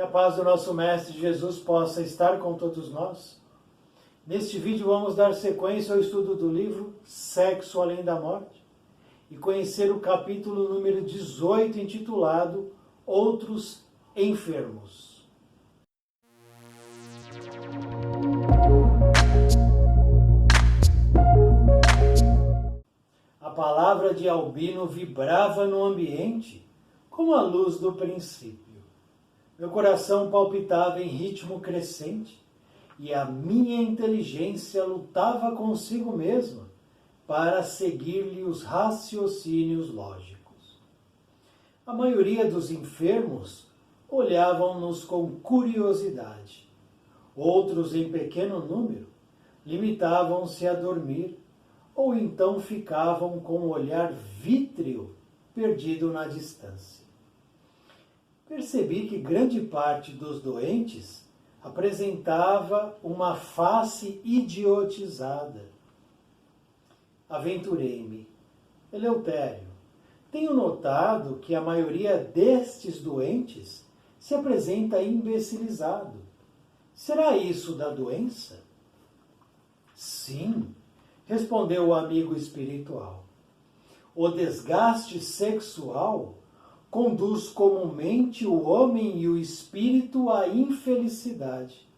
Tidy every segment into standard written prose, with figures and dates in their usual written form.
Que a paz do nosso Mestre Jesus possa estar com todos nós. Neste vídeo vamos dar sequência ao estudo do livro Sexo Além da Morte e conhecer o capítulo número 18, intitulado Outros Enfermos. A palavra de Albino vibrava no ambiente como a luz do princípio. Meu coração palpitava em ritmo crescente e a minha inteligência lutava consigo mesma para seguir-lhe os raciocínios lógicos. A maioria dos enfermos olhavam-nos com curiosidade. Outros, em pequeno número, limitavam-se a dormir ou então ficavam com o olhar vítreo perdido na distância. Percebi que grande parte dos doentes apresentava uma face idiotizada. Aventurei-me. Eleutério, tenho notado que a maioria destes doentes se apresenta imbecilizado. Será isso da doença? Sim, respondeu o amigo espiritual. O desgaste sexual conduz comumente o homem e o espírito à infelicidade.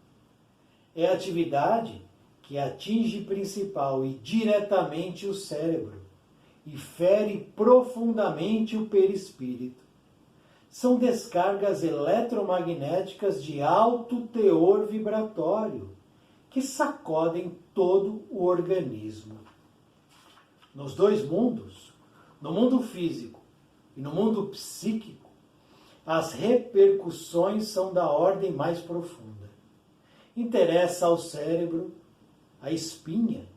É a atividade que atinge principal e diretamente o cérebro e fere profundamente o perispírito. São descargas eletromagnéticas de alto teor vibratório que sacodem todo o organismo. Nos dois mundos, no mundo físico e no mundo psíquico, as repercussões são da ordem mais profunda. Interessa ao cérebro, à espinha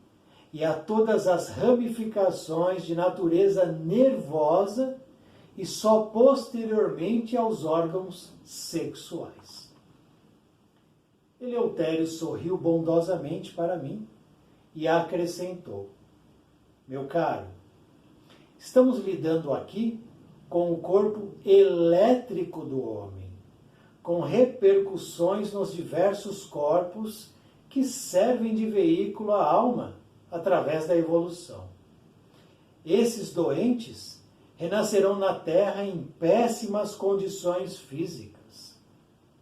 e a todas as ramificações de natureza nervosa e só posteriormente aos órgãos sexuais. Eleutério sorriu bondosamente para mim e acrescentou: meu caro, estamos lidando aqui com o corpo elétrico do homem, com repercussões nos diversos corpos que servem de veículo à alma através da evolução. Esses doentes renascerão na Terra em péssimas condições físicas.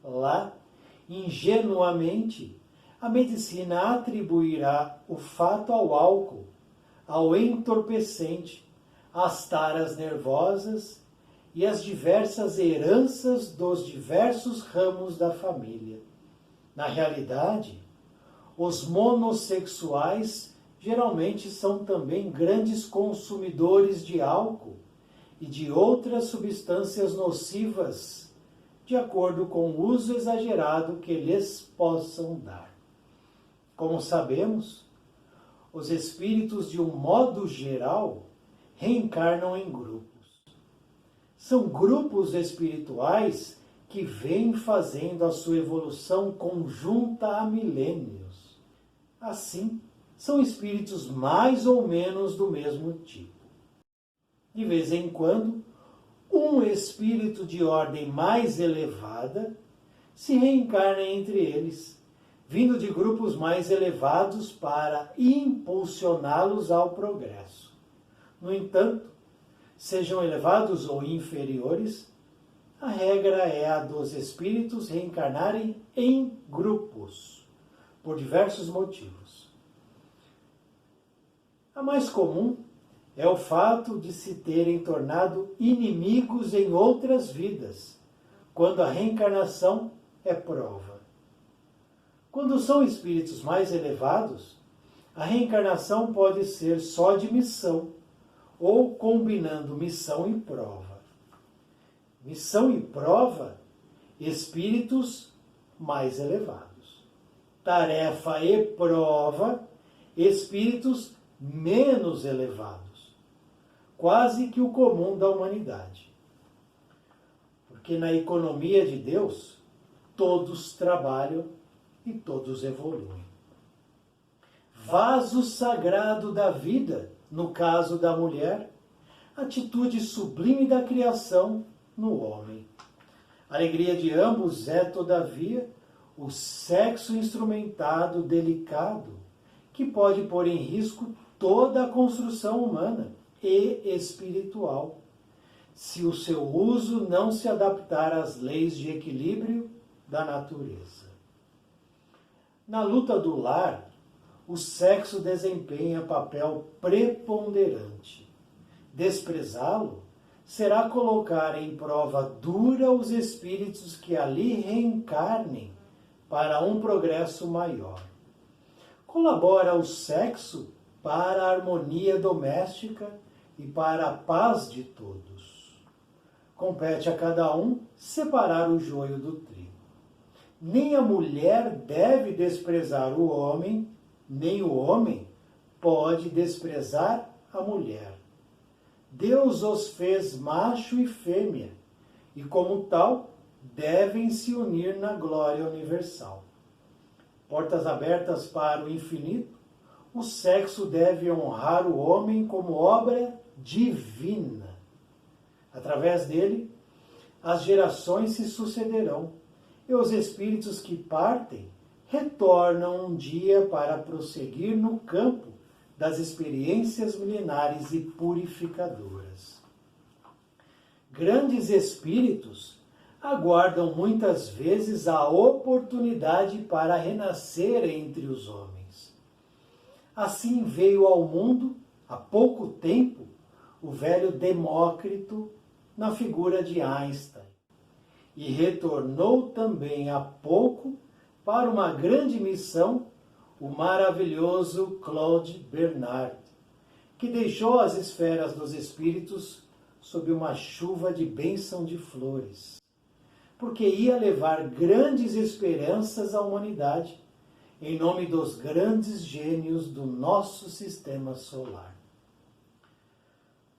Lá, ingenuamente, a medicina atribuirá o fato ao álcool, ao entorpecente, às taras nervosas e às diversas heranças dos diversos ramos da família. Na realidade, os monossexuais geralmente são também grandes consumidores de álcool e de outras substâncias nocivas, de acordo com o uso exagerado que lhes possam dar. Como sabemos, os espíritos, de um modo geral, reencarnam em grupos. São grupos espirituais que vêm fazendo a sua evolução conjunta há milênios. Assim, são espíritos mais ou menos do mesmo tipo. De vez em quando, um espírito de ordem mais elevada se reencarna entre eles, vindo de grupos mais elevados para impulsioná-los ao progresso. No entanto, sejam elevados ou inferiores, a regra é a dos espíritos reencarnarem em grupos, por diversos motivos. A mais comum é o fato de se terem tornado inimigos em outras vidas, quando a reencarnação é prova. Quando são espíritos mais elevados, a reencarnação pode ser só de missão, ou combinando missão e prova. Missão e prova, espíritos mais elevados. Tarefa e prova, espíritos menos elevados. Quase que o comum da humanidade. Porque na economia de Deus, todos trabalham e todos evoluem. Vaso sagrado da vida, no caso da mulher, atitude sublime da criação no homem. A alegria de ambos é, todavia, o sexo instrumentado delicado, que pode pôr em risco toda a construção humana e espiritual, se o seu uso não se adaptar às leis de equilíbrio da natureza. Na luta do lar, o sexo desempenha papel preponderante. Desprezá-lo será colocar em prova dura os espíritos que ali reencarnem para um progresso maior. Colabora o sexo para a harmonia doméstica e para a paz de todos. Compete a cada um separar o joio do trigo. Nem a mulher deve desprezar o homem, nem o homem pode desprezar a mulher. Deus os fez macho e fêmea, e como tal, devem se unir na glória universal. Portas abertas para o infinito, o sexo deve honrar o homem como obra divina. Através dele, as gerações se sucederão, e os espíritos que partem retornam um dia para prosseguir no campo das experiências milenares e purificadoras. Grandes espíritos aguardam muitas vezes a oportunidade para renascer entre os homens. Assim veio ao mundo, há pouco tempo, o velho Demócrito na figura de Einstein, e retornou também há pouco para uma grande missão o maravilhoso Claude Bernard, que deixou as esferas dos espíritos sob uma chuva de bênção de flores, porque ia levar grandes esperanças à humanidade, em nome dos grandes gênios do nosso sistema solar.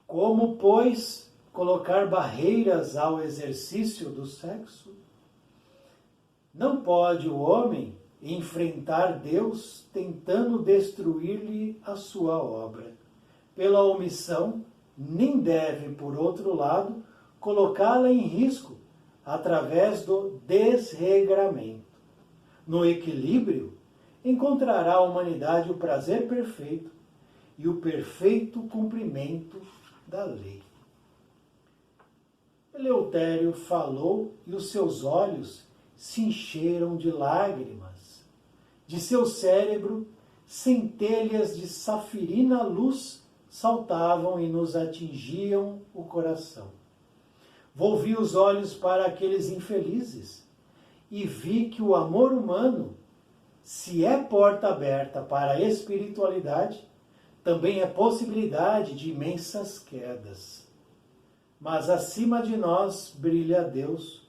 Como, pois, colocar barreiras ao exercício do sexo? Não pode o homem enfrentar Deus tentando destruir-lhe a sua obra, pela omissão, nem deve, por outro lado, colocá-la em risco através do desregramento. No equilíbrio, encontrará a humanidade o prazer perfeito e o perfeito cumprimento da lei. Eleutério falou e os seus olhos se encheram de lágrimas. De seu cérebro, centelhas de safirina luz saltavam e nos atingiam o coração. Volvi os olhos para aqueles infelizes e vi que o amor humano, se é porta aberta para a espiritualidade, também é possibilidade de imensas quedas. Mas acima de nós brilha Deus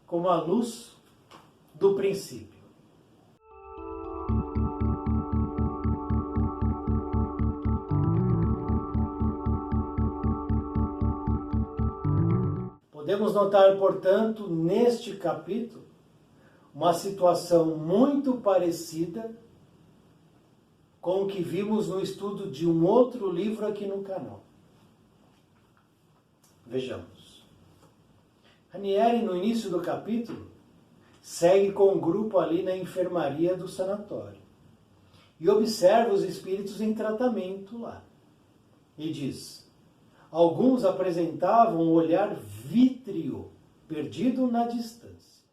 como a luz do princípio. Podemos notar, portanto, neste capítulo, uma situação muito parecida com o que vimos no estudo de um outro livro aqui no canal. Vejamos. Ranieri, no início do capítulo, segue com o grupo ali na enfermaria do sanatório e observa os espíritos em tratamento lá. E diz: alguns apresentavam um olhar vítreo, perdido na distância.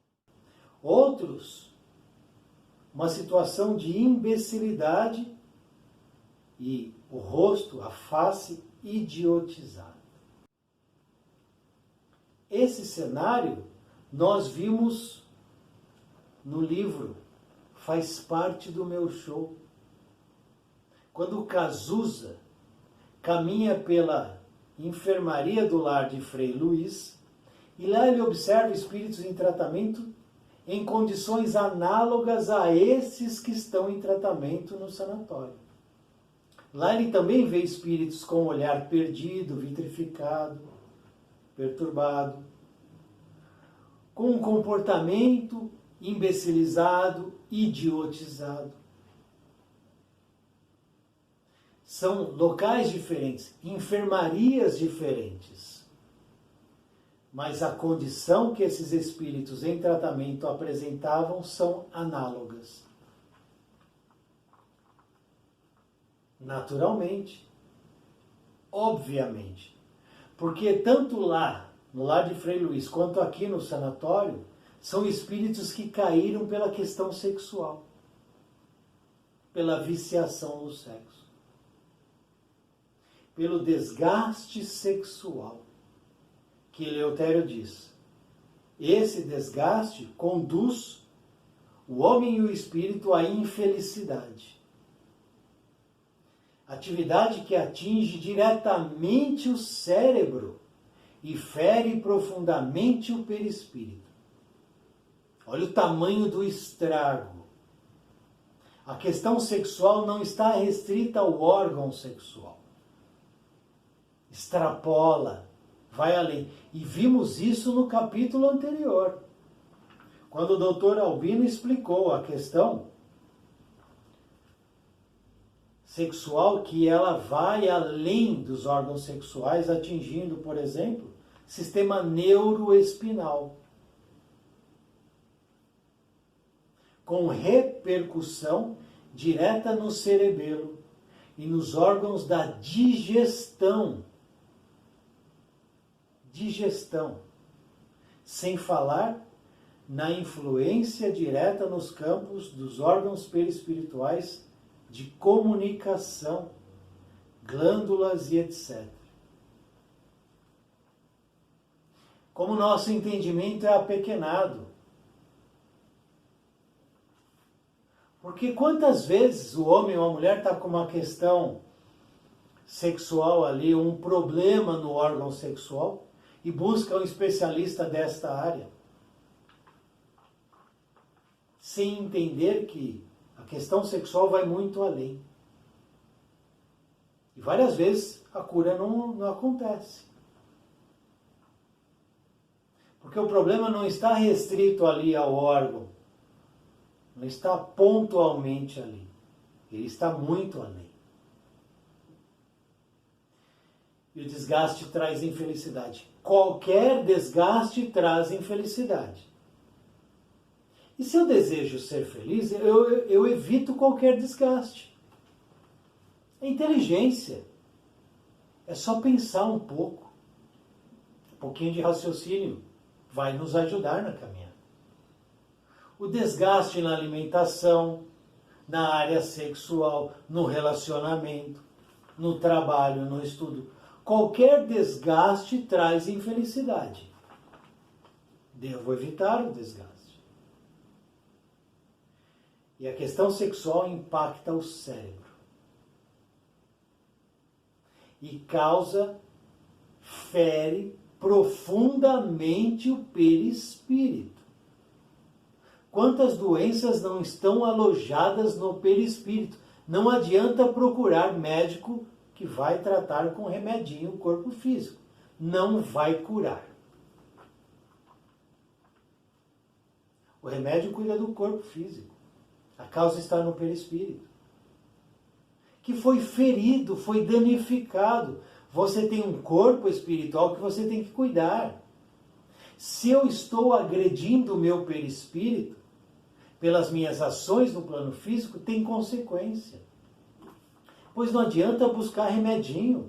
Outros, uma situação de imbecilidade e o rosto, a face idiotizada. Esse cenário nós vimos no livro Faz Parte do Meu Show. Quando o Cazuza caminha pela enfermaria do lar de Frei Luiz, e lá ele observa espíritos em tratamento em condições análogas a esses que estão em tratamento no sanatório. Lá ele também vê espíritos com o olhar perdido, vitrificado, perturbado, com um comportamento imbecilizado, idiotizado. São locais diferentes, enfermarias diferentes. mas a condição que esses espíritos em tratamento apresentavam são análogas. Naturalmente, obviamente, porque tanto lá, no lar de Frei Luiz, quanto aqui no sanatório, são espíritos que caíram pela questão sexual, pela viciação no sexo, pelo desgaste sexual, que Eleutério diz. Esse desgaste conduz o homem e o espírito à infelicidade. Atividade que atinge diretamente o cérebro e fere profundamente o perispírito. Olha o tamanho do estrago. A questão sexual não está restrita ao órgão sexual. Extrapola, vai além. E vimos isso no capítulo anterior, quando o doutor Albino explicou a questão sexual, que ela vai além dos órgãos sexuais, atingindo, por exemplo, sistema neuroespinal, com repercussão direta no cerebelo e nos órgãos da digestão. Sem falar na influência direta nos campos dos órgãos perispirituais de comunicação, glândulas e etc. Como nosso entendimento é apequenado. Porque quantas vezes o homem ou a mulher está com uma questão sexual ali, um problema no órgão sexual, e busca um especialista desta área, sem entender que a questão sexual vai muito além. E várias vezes a cura não acontece. Porque o problema não está restrito ali ao órgão, não está pontualmente ali, ele está muito além. E o desgaste traz infelicidade. Qualquer desgaste traz infelicidade. E se eu desejo ser feliz, eu evito qualquer desgaste. É inteligência. É só pensar um pouco. Um pouquinho de raciocínio vai nos ajudar na caminhada. O desgaste na alimentação, na área sexual, no relacionamento, no trabalho, no estudo. Qualquer desgaste traz infelicidade. Devo evitar o desgaste. E a questão sexual impacta o cérebro. E fere profundamente o perispírito. Quantas doenças não estão alojadas no perispírito? Não adianta procurar médico que vai tratar com remedinho o corpo físico. Não vai curar. O remédio cuida do corpo físico. A causa está no perispírito, que foi ferido, foi danificado. Você tem um corpo espiritual que você tem que cuidar. Se eu estou agredindo o meu perispírito, pelas minhas ações no plano físico, tem consequência. Pois não adianta buscar remedinho,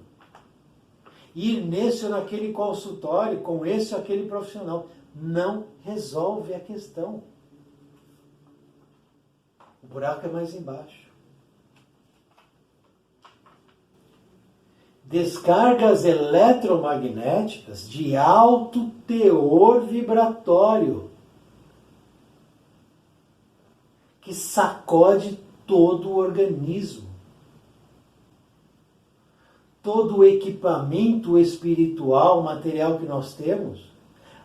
ir nesse ou naquele consultório, com esse ou aquele profissional. Não resolve a questão. O buraco é mais embaixo. Descargas eletromagnéticas de alto teor vibratório, que sacode todo o organismo. Todo o equipamento espiritual, material que nós temos,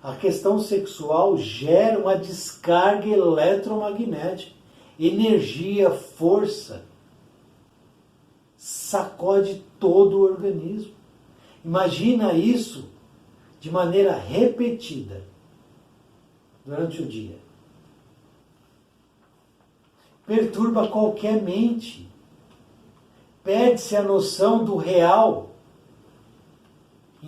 a questão sexual gera uma descarga eletromagnética, energia, força, sacode todo o organismo. Imagina isso de maneira repetida durante o dia. Perturba qualquer mente. Perde-se a noção do real.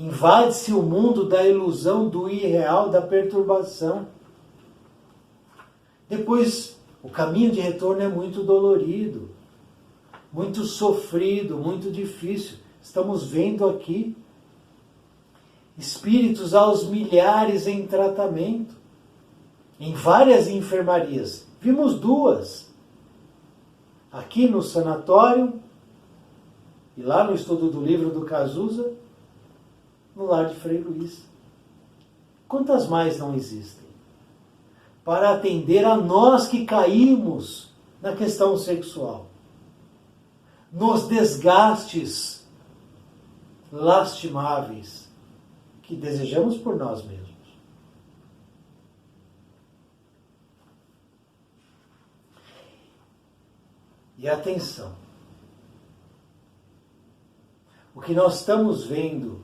Invade-se o mundo da ilusão, do irreal, da perturbação. Depois, o caminho de retorno é muito dolorido, muito sofrido, muito difícil. Estamos vendo aqui espíritos aos milhares em tratamento, em várias enfermarias. Vimos duas. Aqui no sanatório, e lá no estudo do livro do Cazuza, no lar de Frei Luís. Quantas mais não existem? Para atender a nós que caímos na questão sexual, nos desgastes lastimáveis que desejamos por nós mesmos. E atenção, o que nós estamos vendo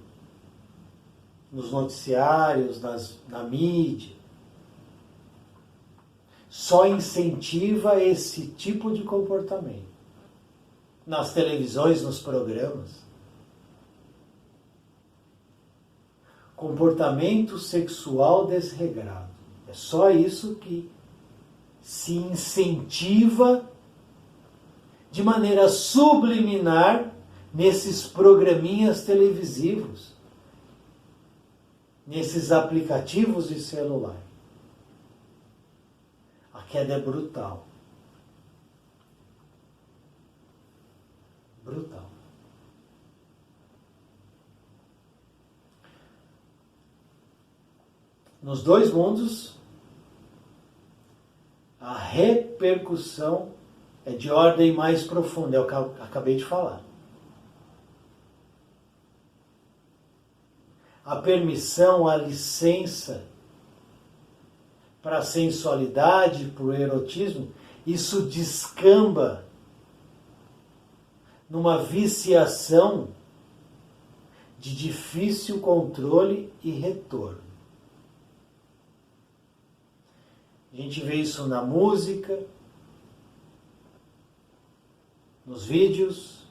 nos noticiários, na mídia, só incentiva esse tipo de comportamento. Nas televisões, nos programas. Comportamento sexual desregrado. É só isso que se incentiva de maneira subliminar nesses programinhas televisivos, nesses aplicativos de celular. A queda é brutal. Brutal. Nos dois mundos, a repercussão é de ordem mais profunda, é o que eu acabei de falar. A permissão, a licença para a sensualidade, para o erotismo, isso descamba numa viciação de difícil controle e retorno. A gente vê isso na música, nos vídeos,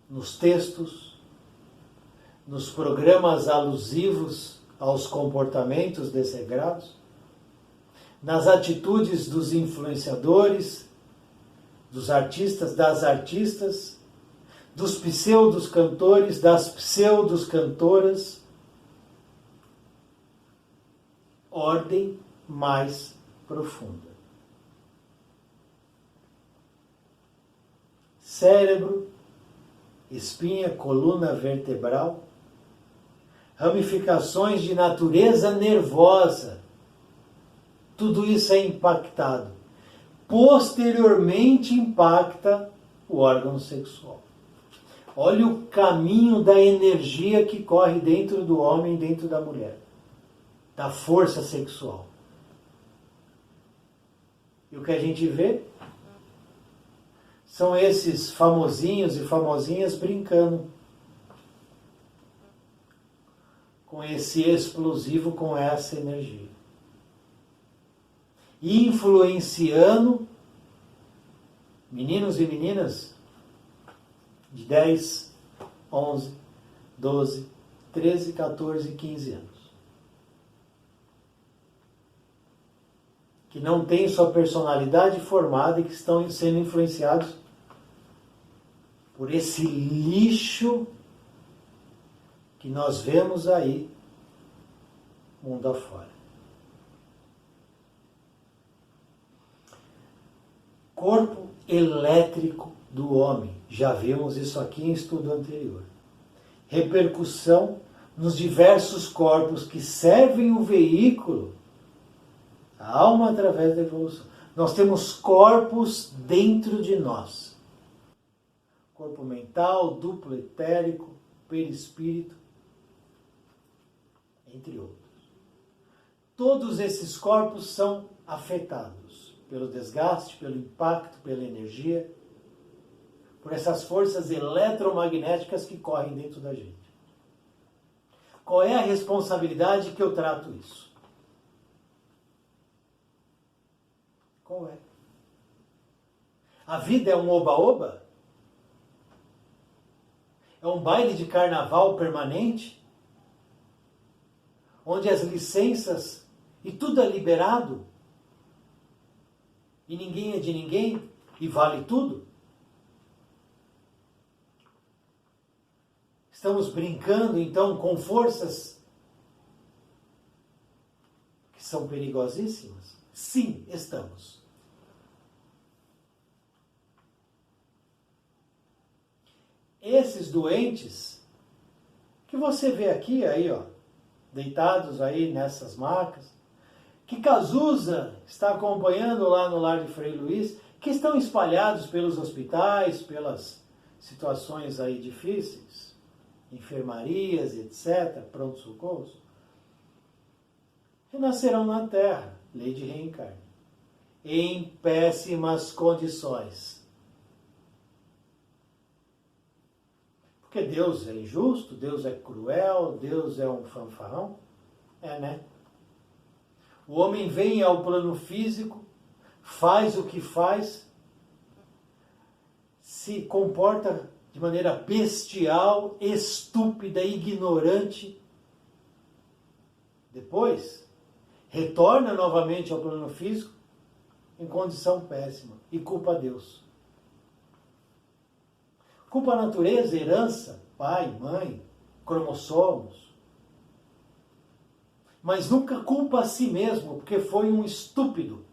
nos textos, nos programas alusivos aos comportamentos desregrados, nas atitudes dos influenciadores, dos artistas, das artistas, dos pseudos cantores, das pseudos cantoras. Ordem mais profunda. Cérebro, espinha, coluna vertebral, ramificações de natureza nervosa, tudo isso é impactado. Posteriormente impacta o órgão sexual. Olha o caminho da energia que corre dentro do homem, dentro da mulher, da força sexual. E o que a gente vê são esses famosinhos e famosinhas brincando com esse explosivo, com essa energia. Influenciando meninos e meninas de 10, 11, 12, 13, 14, 15 anos. Que não têm sua personalidade formada e que estão sendo influenciados por esse lixo que nós vemos aí, mundo afora. Corpo elétrico do homem. Já vimos isso aqui em estudo anterior. Repercussão nos diversos corpos que servem o veículo, a alma através da evolução. Nós temos corpos dentro de nós. Corpo mental, duplo etérico, perispírito, entre outros. Todos esses corpos são afetados pelo desgaste, pelo impacto, pela energia, por essas forças eletromagnéticas que correm dentro da gente. Qual é a responsabilidade que eu trato isso? Qual é? A vida é um oba-oba? É um baile de carnaval permanente, onde as licenças e tudo é liberado, e ninguém é de ninguém, e vale tudo? Estamos brincando, então, com forças que são perigosíssimas? Sim, estamos. Esses doentes que você vê aqui, aí, ó, deitados aí nessas macas, que Cazuza está acompanhando lá no lar de Frei Luís, que estão espalhados pelos hospitais, pelas situações aí difíceis, enfermarias, etc., pronto-socorros, renascerão na Terra, lei de reencarne, em péssimas condições. Porque Deus é injusto, Deus é cruel, Deus é um fanfarrão? É, né? O homem vem ao plano físico, faz o que faz, se comporta de maneira bestial, estúpida, ignorante. Depois, retorna novamente ao plano físico em condição péssima e culpa a Deus. Culpa a natureza, herança, pai, mãe, cromossomos. Mas nunca culpa a si mesmo, porque foi um estúpido,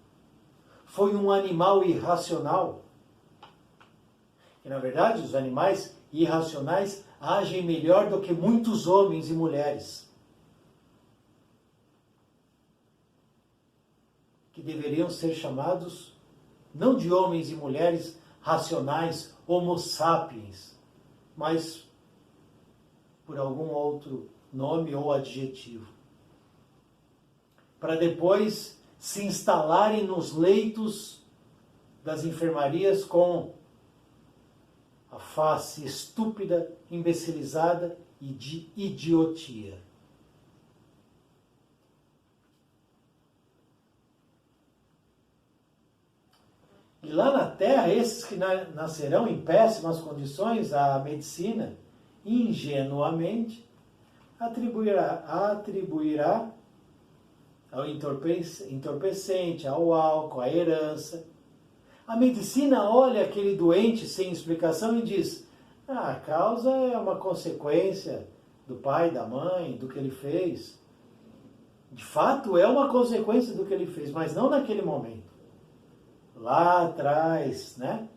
foi um animal irracional. E, na verdade, os animais irracionais agem melhor do que muitos homens e mulheres, que deveriam ser chamados não de homens e mulheres racionais, homo sapiens, mas por algum outro nome ou adjetivo, para depois se instalarem nos leitos das enfermarias com a face estúpida, imbecilizada e de idiotia. E lá na Terra, esses que nascerão em péssimas condições, a medicina, ingenuamente, atribuirá ao entorpecente, ao álcool, à herança. A medicina olha aquele doente sem explicação e diz: a causa é uma consequência do pai, da mãe, do que ele fez. De fato, é uma consequência do que ele fez, mas não naquele momento. Lá atrás, né?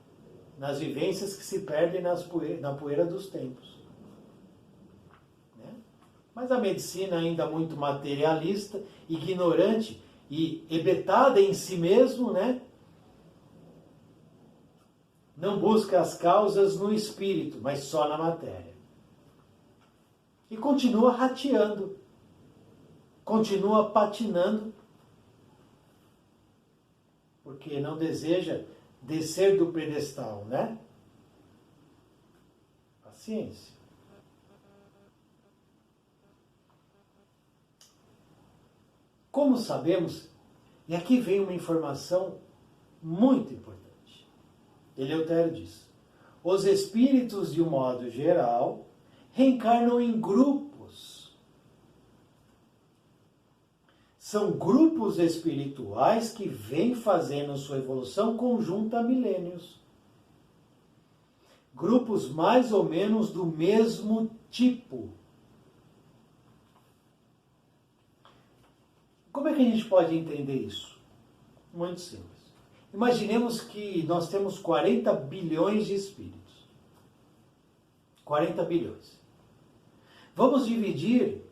Nas vivências que se perdem na poeira dos tempos. Né? Mas a medicina ainda muito materialista, ignorante e hebetada em si mesmo, né? Não busca as causas no espírito, mas só na matéria. E continua rateando, continua patinando, porque não deseja descer do pedestal, né? Paciência. Como sabemos, e aqui vem uma informação muito importante. Eleutério diz: os espíritos, de um modo geral, reencarnam em grupos. São grupos espirituais que vêm fazendo sua evolução conjunta há milênios. Grupos mais ou menos do mesmo tipo. Como é que a gente pode entender isso? Muito simples. Imaginemos que nós temos 40 bilhões de espíritos. 40 bilhões. Vamos dividir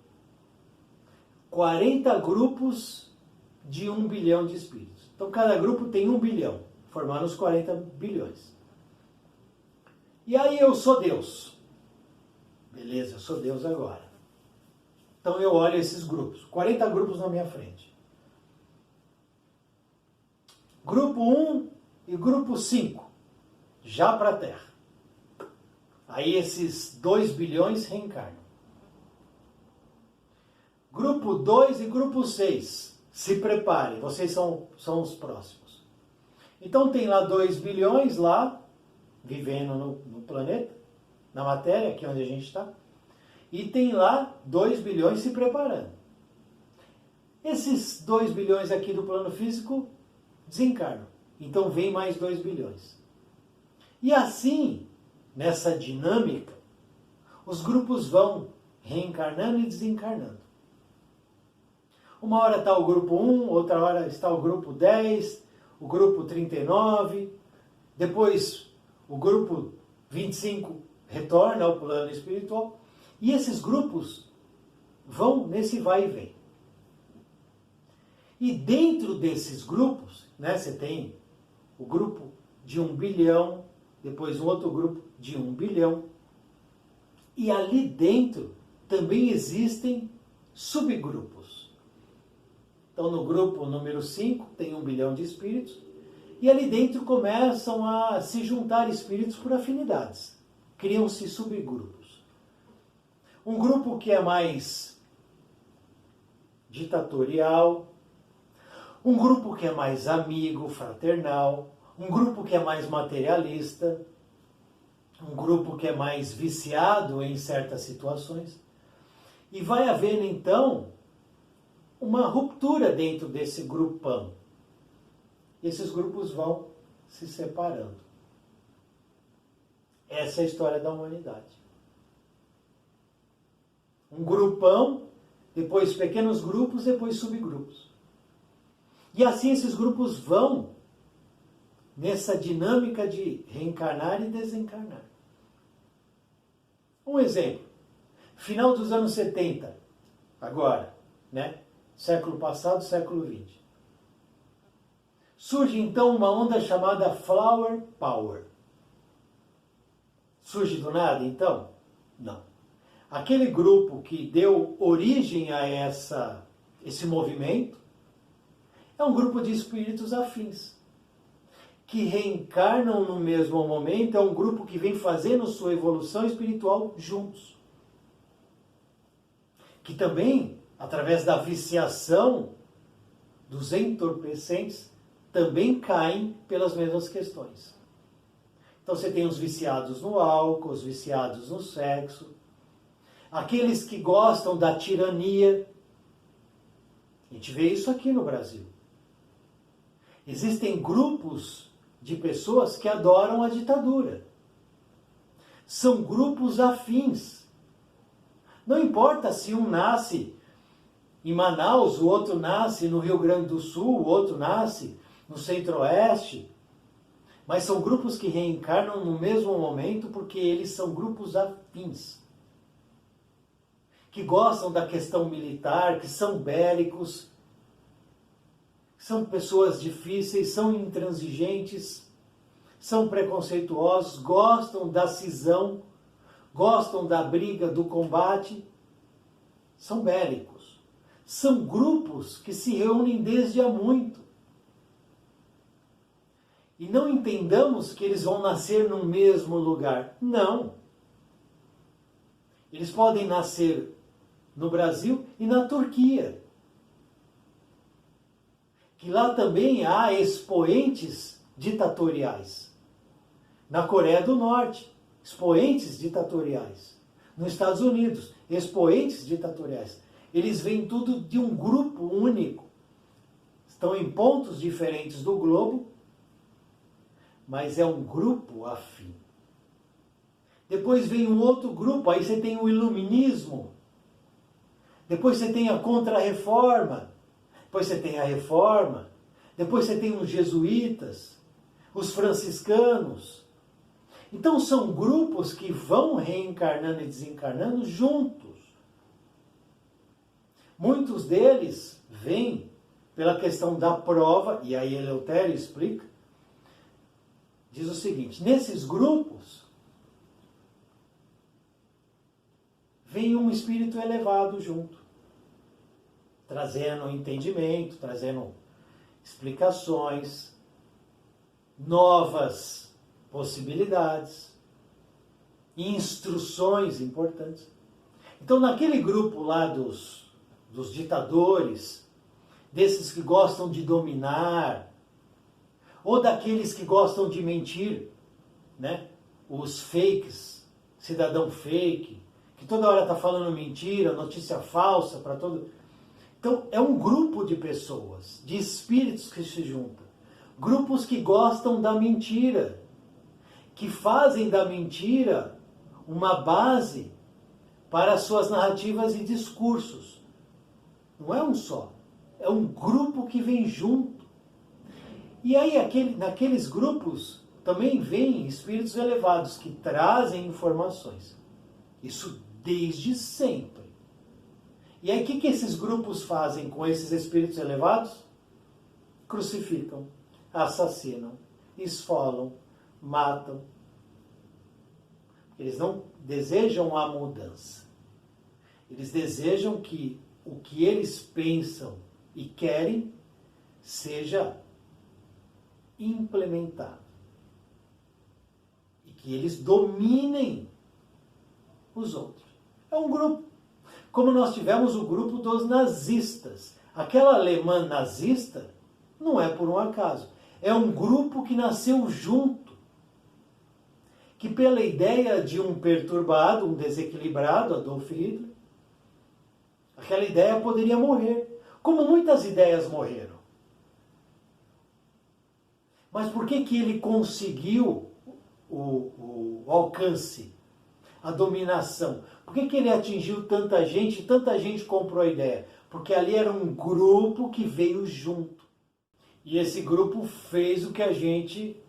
40 grupos de 1 bilhão de espíritos. Então, cada grupo tem 1 bilhão, formando os 40 bilhões. E aí eu sou Deus. Beleza, eu sou Deus agora. Então eu olho esses grupos, 40 grupos na minha frente. Grupo 1 e grupo 5, já para a Terra. Aí esses 2 bilhões reencarnam. Grupo 2 e grupo 6, se preparem, vocês são os próximos. Então tem lá 2 bilhões lá, vivendo no planeta, na matéria, aqui onde a gente está, e tem lá 2 bilhões se preparando. Esses 2 bilhões aqui do plano físico desencarnam. Então vem mais 2 bilhões. E assim, nessa dinâmica, os grupos vão reencarnando e desencarnando. Uma hora está o grupo 1, outra hora está o grupo 10, o grupo 39, depois o grupo 25 retorna ao plano espiritual, e esses grupos vão nesse vai e vem. E dentro desses grupos, né, você tem o grupo de 1 bilhão, depois um outro grupo de 1 bilhão, e ali dentro também existem subgrupos. Então no grupo número 5 tem 1 bilhão de espíritos, e ali dentro começam a se juntar espíritos por afinidades. Criam-se subgrupos. Um grupo que é mais ditatorial, um grupo que é mais amigo, fraternal, um grupo que é mais materialista, um grupo que é mais viciado em certas situações. E vai havendo então uma ruptura dentro desse grupão. Esses grupos vão se separando. Essa é a história da humanidade. Um grupão, depois pequenos grupos, depois subgrupos. E assim esses grupos vão nessa dinâmica de reencarnar e desencarnar. Um exemplo. Final dos anos 70, agora, né? Século passado, século XX. Surge então uma onda chamada Flower Power. Surge do nada, então? Não. Aquele grupo que deu origem a esse movimento é um grupo de espíritos afins, que reencarnam no mesmo momento, é um grupo que vem fazendo sua evolução espiritual juntos. Que também, através da viciação dos entorpecentes, também caem pelas mesmas questões. Então você tem os viciados no álcool, os viciados no sexo, aqueles que gostam da tirania. A gente vê isso aqui no Brasil. Existem grupos de pessoas que adoram a ditadura. São grupos afins. Não importa se um nasce em Manaus, o outro nasce no Rio Grande do Sul, o outro nasce no Centro-Oeste, mas são grupos que reencarnam no mesmo momento porque eles são grupos afins, que gostam da questão militar, que são bélicos, são pessoas difíceis, são intransigentes, são preconceituosos, gostam da cisão, gostam da briga, do combate, são bélicos. São grupos que se reúnem desde há muito. E não entendamos que eles vão nascer no mesmo lugar. Não. Eles podem nascer no Brasil e na Turquia. Que lá também há expoentes ditatoriais. Na Coreia do Norte, expoentes ditatoriais. Nos Estados Unidos, expoentes ditatoriais. Eles vêm tudo de um grupo único. Estão em pontos diferentes do globo, mas é um grupo afim. Depois vem um outro grupo, aí você tem o iluminismo. Depois você tem a contra-reforma. Depois você tem a reforma. Depois você tem os jesuítas, os franciscanos. Então são grupos que vão reencarnando e desencarnando juntos. Muitos deles vêm pela questão da prova, e aí Eleutério explica, diz o seguinte: nesses grupos vem um espírito elevado junto, trazendo entendimento, trazendo explicações, novas possibilidades, instruções importantes. Então, naquele grupo lá dos ditadores, desses que gostam de dominar, ou daqueles que gostam de mentir, né? Os fakes, cidadão fake, que toda hora está falando mentira, notícia falsa para todo. Então, é um grupo de pessoas, de espíritos que se juntam. Grupos que gostam da mentira, que fazem da mentira uma base para suas narrativas e discursos. Não é um só, é um grupo que vem junto. E aí, naqueles grupos, também vêm espíritos elevados que trazem informações. Isso desde sempre. E aí, o que esses grupos fazem com esses espíritos elevados? Crucificam, assassinam, esfolam, matam. Eles não desejam a mudança. Eles desejam que o que eles pensam e querem seja implementado. E que eles dominem os outros. É um grupo. Como nós tivemos o grupo dos nazistas. Aquela alemã nazista não é por um acaso. É um grupo que nasceu junto. Que pela ideia de um perturbado, um desequilibrado, Adolf Hitler, aquela ideia poderia morrer. Como muitas ideias morreram. Mas por que ele conseguiu o alcance, a dominação? Por que ele atingiu tanta gente comprou a ideia? Porque ali era um grupo que veio junto. E esse grupo fez o que a gente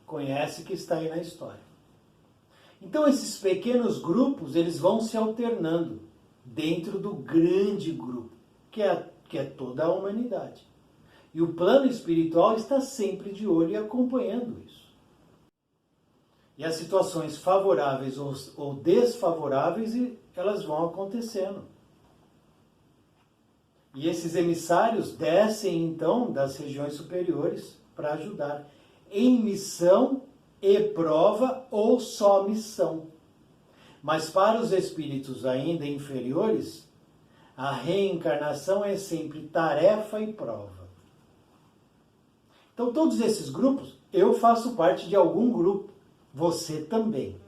conhece que está aí na história. Então esses pequenos grupos, eles vão se alternando dentro do grande grupo, que é toda a humanidade. E o plano espiritual está sempre de olho e acompanhando isso. E as situações favoráveis ou desfavoráveis, elas vão acontecendo. E esses emissários descem, então, das regiões superiores para ajudar. Em missão e prova ou só missão. Mas para os espíritos ainda inferiores, a reencarnação é sempre tarefa e prova. Então, todos esses grupos, eu faço parte de algum grupo. Você também.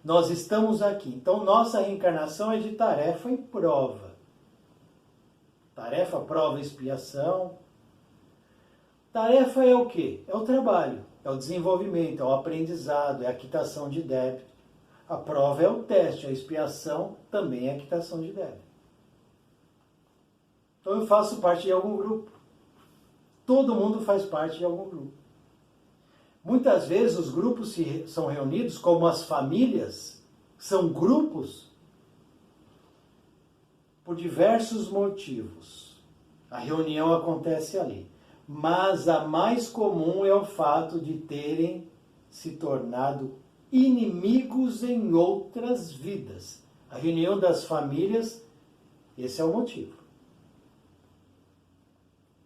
Nós estamos aqui. Então, nossa reencarnação é de tarefa e prova. Tarefa, prova, expiação. Tarefa é o quê? É o trabalho, é o desenvolvimento, é o aprendizado, é a quitação de débito. A prova é o teste, a expiação também é a quitação de débito. Então, eu faço parte de algum grupo. Todo mundo faz parte de algum grupo. Muitas vezes os grupos são reunidos, como as famílias, são grupos por diversos motivos. A reunião acontece ali. Mas a mais comum é o fato de terem se tornado inimigos em outras vidas. A reunião das famílias, esse é o motivo.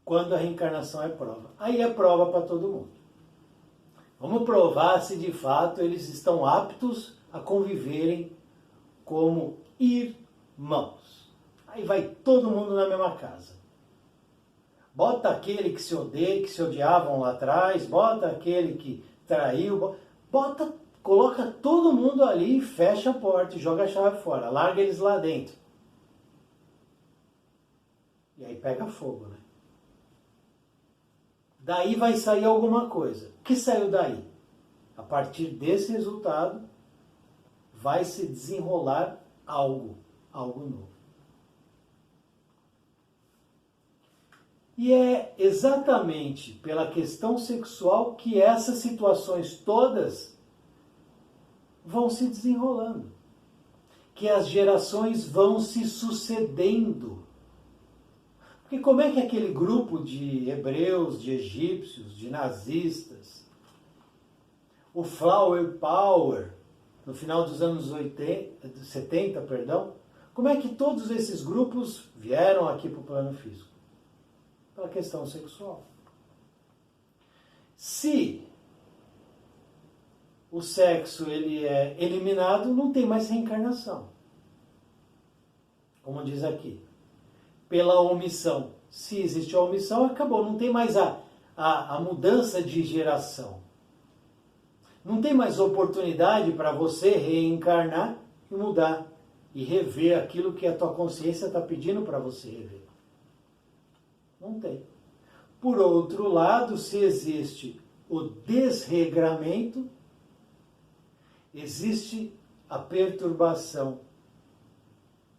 Quando a reencarnação é prova. Aí é prova para todo mundo. Vamos provar se de fato eles estão aptos a conviverem como irmãos. Aí vai todo mundo na mesma casa. Bota aquele que se odeia, que se odiavam lá atrás, bota aquele que traiu, coloca todo mundo ali, fecha a porta e joga a chave fora, larga eles lá dentro. E aí pega fogo, né? Daí vai sair alguma coisa. O que saiu daí? A partir desse resultado, vai se desenrolar algo novo. E é exatamente pela questão sexual que essas situações todas vão se desenrolando. Que as gerações vão se sucedendo. Porque como é que aquele grupo de hebreus, de egípcios, de nazistas, o Flower Power, no final dos anos 70, como é que todos esses grupos vieram aqui para o plano físico? Pela questão sexual. Se o sexo ele é eliminado, não tem mais reencarnação. Como diz aqui. Pela omissão. Se existe a omissão, acabou. Não tem mais a mudança de geração. Não tem mais oportunidade para você reencarnar e mudar e rever aquilo que a tua consciência está pedindo para você rever. Não tem. Por outro lado, se existe o desregramento, existe a perturbação,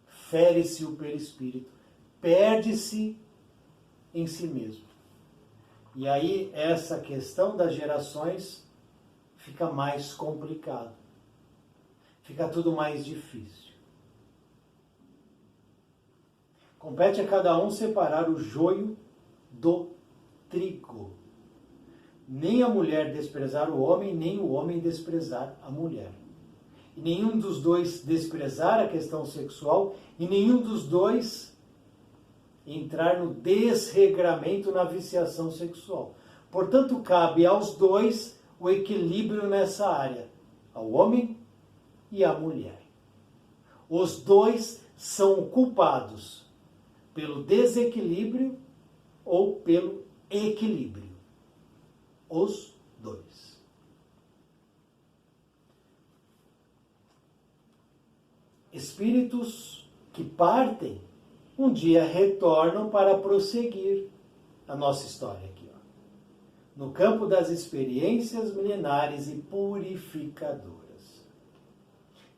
fere-se o perispírito, perde-se em si mesmo. E aí essa questão das gerações fica mais complicado, fica tudo mais difícil. Compete a cada um separar o joio do trigo. Nem a mulher desprezar o homem, nem o homem desprezar a mulher. E nenhum dos dois desprezar a questão sexual, e nenhum dos dois entrar no desregramento, na viciação sexual. Portanto, cabe aos dois o equilíbrio nessa área, ao homem e à mulher. Os dois são culpados pelo desequilíbrio ou pelo equilíbrio. Os dois. Espíritos que partem, um dia retornam para prosseguir a nossa história aqui, ó, no campo das experiências milenares e purificadoras.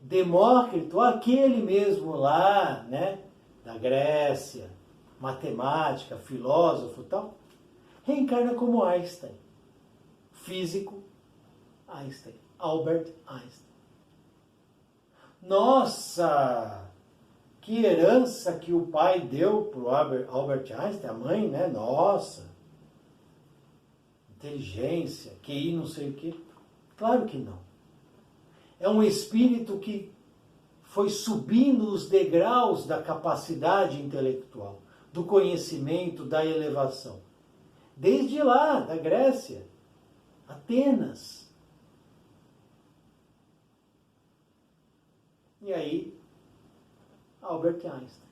Demócrito, aquele mesmo lá, né, da Grécia, matemática, filósofo e tal, reencarna como Einstein. Físico, Einstein. Albert Einstein. Nossa! Que herança que o pai deu para o Albert Einstein, a mãe, né? Nossa! Inteligência, QI, não sei o quê. Claro que não. É um espírito que foi subindo os degraus da capacidade intelectual, do conhecimento, da elevação. Desde lá, da Grécia, Atenas. E aí, Albert Einstein.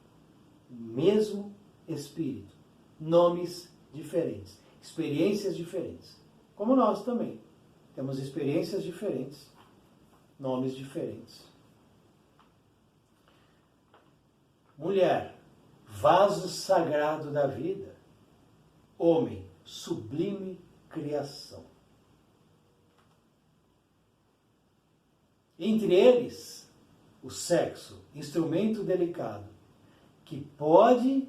Mesmo espírito. Nomes diferentes. Experiências diferentes. Como nós também. Temos experiências diferentes. Nomes diferentes. Mulher. Vaso sagrado da vida. Homem. Sublime criação. Entre eles, o sexo, instrumento delicado, que pode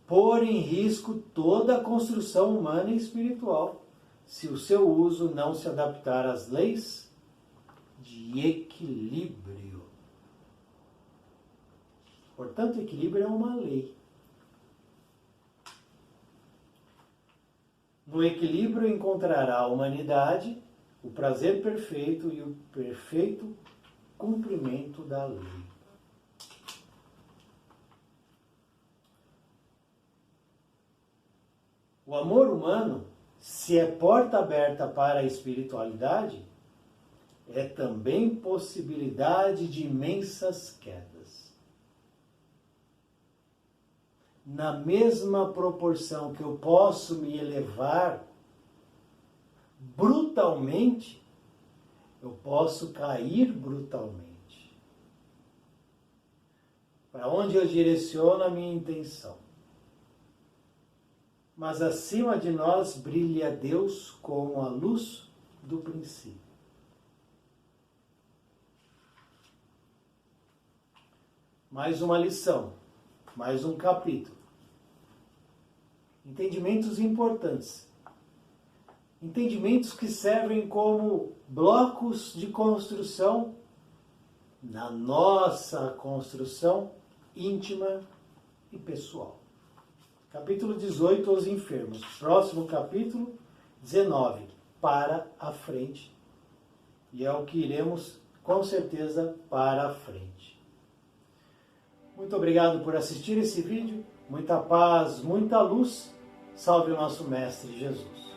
pôr em risco toda a construção humana e espiritual, se o seu uso não se adaptar às leis de equilíbrio. Portanto, equilíbrio é uma lei. No equilíbrio encontrará a humanidade o prazer perfeito e o perfeito cumprimento da lei. O amor humano, se é porta aberta para a espiritualidade, é também possibilidade de imensas quedas. Na mesma proporção que eu posso me elevar brutalmente, eu posso cair brutalmente. Para onde eu direciono a minha intenção. Mas acima de nós brilha Deus como a luz do princípio. Mais uma lição, mais um capítulo. Entendimentos importantes. Entendimentos que servem como blocos de construção na nossa construção íntima e pessoal. Capítulo 18, os enfermos. Próximo capítulo, 19, para a frente. E é o que iremos, com certeza, para a frente. Muito obrigado por assistir esse vídeo. Muita paz, muita luz. Salve o nosso Mestre Jesus.